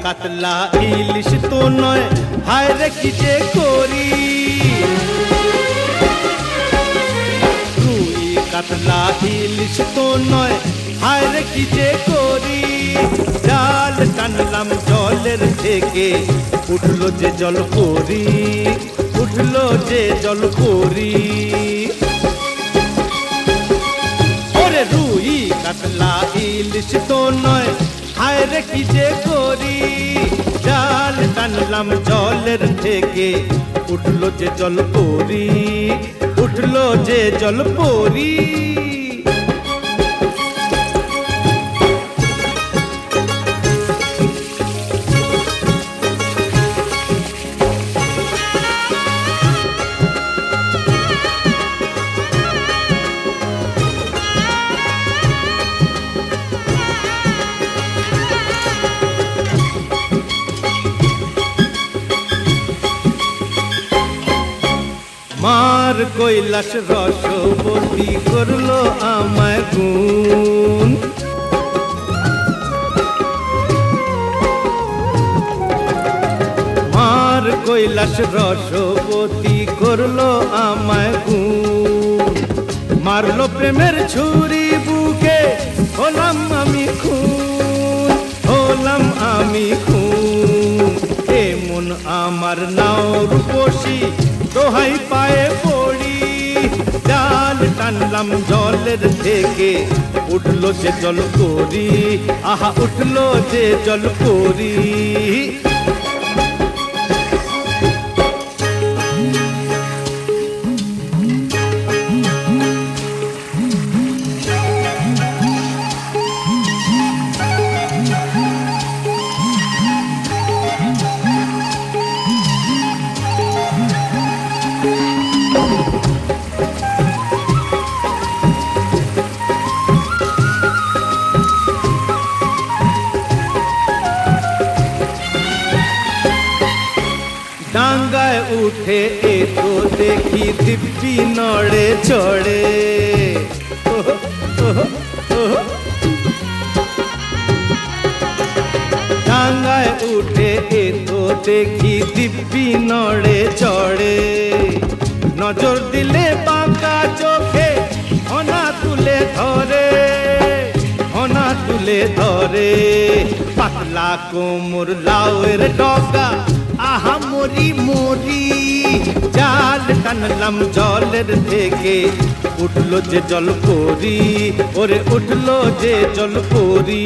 কাতলা ইলিশ তো নয়, হায় রে কি যে করি। রুই কাতলা ইলিশ তো নয়, হায় রে কি যে করি। জাল টানলাম জলের থেকে, উঠলো যে জল পরি, উঠলো যে জল পরি। ওরে রুই কাতলা ইলিশ তো নয়, হায় রে কি যে করি। জাল টানলাম জলের থেকে, উঠলো যে জল পরি, উঠলো যে জল পরি। মার কৈলাস রসবতী করলো আমায় গুণ। মার কৈলাস রসবতী করলো আমায় গুণ। মারলো প্রেমের ছুরি বুকে, হলাম আমি খুন, হলাম আমি খুন। এমন আমার নাও রূপসী, দোহাই পায়ে পড়ি। জাল টানলাম জলের থেকে, উঠলো যে জল পরি, আহা উঠলো যে জল পরি। ডাঙ্গায় উঠে এ তো দেখি দিব্যি নড়ে চড়ে। ডাঙ্গায় উঠে এ তো দেখি দিব্যি নড়ে চড়ে। নজর দিলে বাঁকা চোখে হনা তুলে ধরে, হনা তুলে ধরে। পাতলা কোমর লাউয়ের ডগা, আহা মরি মরি। জাল টানলাম জলের থেকে, উঠলো যে জল পরি, ওরে উঠলো যে জল পরি।